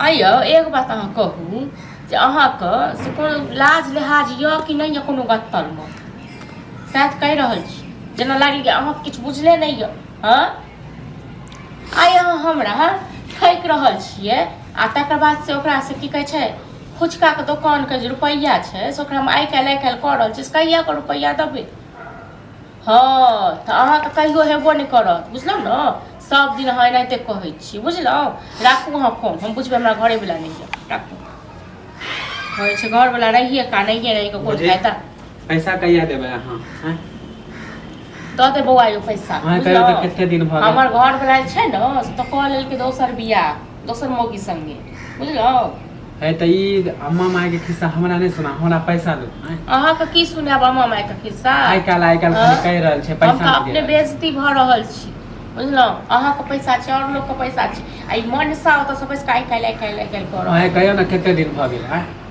आइयो एक बात अहाँ कहू जे अहाँके से कोनो लाज लिहाज यऽ कि नहीं कोनो गत्तरमे सएह तऽ कहि रहल छी जेना लागल कि अहाँ किछु बुझले नहीं यऽ हाँ आइ अहाँ हमरा ठकि रहल छियै आ तकर बाद से ओकरा से की कहै छै फुचकाके दोकानके जे रुपैआ छै से ओकरा हम आइ काल्हि कऽ रहल छी से कहियाके रुपैआ देबै हाँ तऽ अहाँके कहियो हेबो नहि करत बुझलहुँ ने सब दिन अहाँ एनाहिते कहै छी बुझलहुँ राखू अहाँ फोन हम बुझबै हमरा घरेवला नहीं यऽ राखू कहै छै घरवला रहिए का नहिए रहिके कोन फायदा पैसा कहिया देबै अहाँ दऽ दे बौआ यो पैसा कते दिन भऽ गेल हमर घरवला छै ने से तऽ कऽ लेलकै दोसर बियाह दोसर मौगी संगे बुझलहुँ है तऽ ई अम्मा माय के खिस्सा हमरा नहीं सुना हमरा पैसा दो अहाँके की सुनाब अम्मा माय के खिस्सा आइ काल्हि खाली कहि रहल छै पैसा हम तऽ अपने बेइज्जती भऽ रहल छी बुझलहुँ अहाँके पैसा छै और लोगके पैसा छै आ ई मनसा ओतऽ सब पैसा आइ काल्हि कर कहियो ने कते दिन भऽ गेल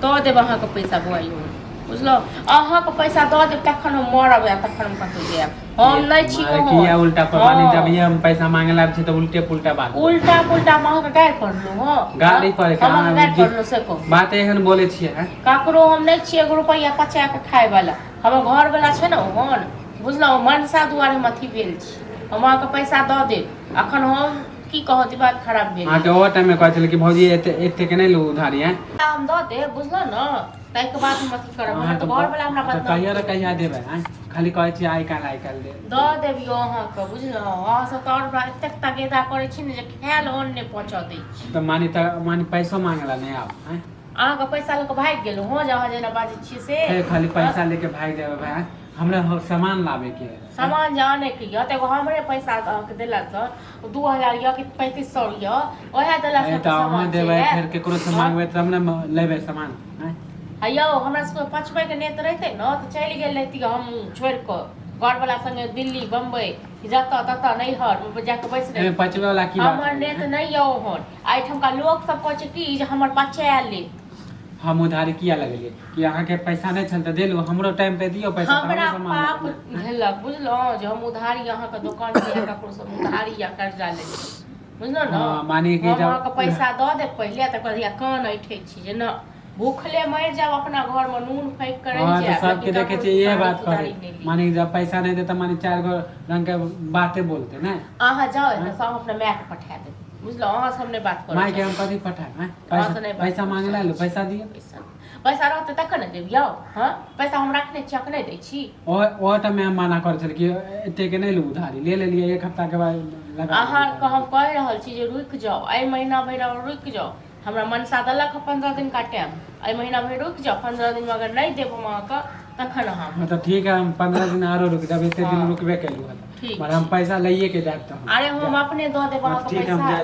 दऽ देब अहाँके पैसा बौआ यो बुझलहुँ अहाँके पैसा दऽ देब तखन हम मरब तखन हम कतहु जायब हम नहीं छी किया उल्टा पमानी जब ये हम पैसा मांगे लाग छै तऽ उल्टे पुल्टा बात उल्टा पुल्टा हम अहाँके गारि पड़लहुँ हँ गाली पर हम गारि पड़लहुँ से कहू बात एहन बोले छियै ककरो हम नहीं छियै 1 रुपैया पचा के खाय वाला हमर घरवला छै ने ओहन बुझलहुँ मनसा दुआरे हम अथी भेल छी हम अहाँके पैसा दऽ देब अखन हम की कहत ई बात खराब भेल अहाँके ओ टाइम में कहै छलै कि भौजी एते के नहीं लो उधारी हम दऽ देब बुझलहुँ ने ताहिके बाद हम अथी करब हम तऽ घरवला हमरा बदनाम कहिया देबै खाली कहै छी आइ काल्हि दे दऽ देबियो अहाँके बुझलहुँ अहाँ सब तऽ और एतेक तगेदा करै छी ने जे खायल ओन नहि पहुँचऽ दै छी तऽ मानी पैसो मांगला नहीं आब अहाँके पैसा लऽ कऽ भागि गेलहुँ हो जहाँ जेना बाजै छियै से खाली पैसा लेके भागि देबै भाई हमरा सामान लावे के सामान जाने के यऽ तऽ एगो हमरे पैसा अहाँके देलासँ 2000 यऽ कि 3500 यऽ ओएह देलासँ सामान देबै फिर केकरो से मांगबै तब ने लेबै सामान यौ हमरा सबके पचबै के नेत रहते न तऽ चलि गेल रहती हम छोड़ि कऽ घरवला संगे दिल्ली बम्बई जतऽ ततऽ नैहर जाके बैस रहे पचबै वाला की हमर नेत नहीं यऽ ओहन एहिठमका लोक सब कहै छै कि जे हमर पचा ले हम उधारी किया लगलिए कि अहाँ के पैसा नहीं छल त देलु हमरो टाइम पे दियो पैसा हमरा पाप भेलक बुझलहुँ जे हम उधारी अहाँ के दुकान से ककरो से उधारी या कर्जा ले बुझलहुँ न मानी कि जब अहाँ के पैसा दऽ दे पहिले त कहलिए कान ऐठे छी जे न भूखले मर जाब अपना घर में नून फेंक कर रह जाए सबके देखे छी ये बात करे मानी जब पैसा नहीं देता मानी 4 गो रंग के बातें बोलते ना अहाँ जाओ त सब अपना माय के पठा दे बुझलो अहाँ सब ने बात करो माय के हम कथि पठाए पैसा मांगला लो पैसा दियो पैसा रहते तखन ने देबियो हां पैसा हम रखने छी अखने दै छी ओ टाइम में हम मना कर छल कि एते के नहीं लो उधारी ले लिए 1 हफ्ता के बाद लगा अहाँ के हम कह रहल छी जे रुक जाओ ए महीना भर रुक जाओ हमरा मनसा दलक 15 दिन का टाइम ए महीना भर रुक जाओ 15 दिन में अगर नहीं देब हम अहाँके तखन हम तो ठीक है हम 15 दिन आरो रुक जब इतने दिन रुकबे कैलू पर हम पैसा लइए के देब अरे हम अपने दऽ देब अहाँके पैसा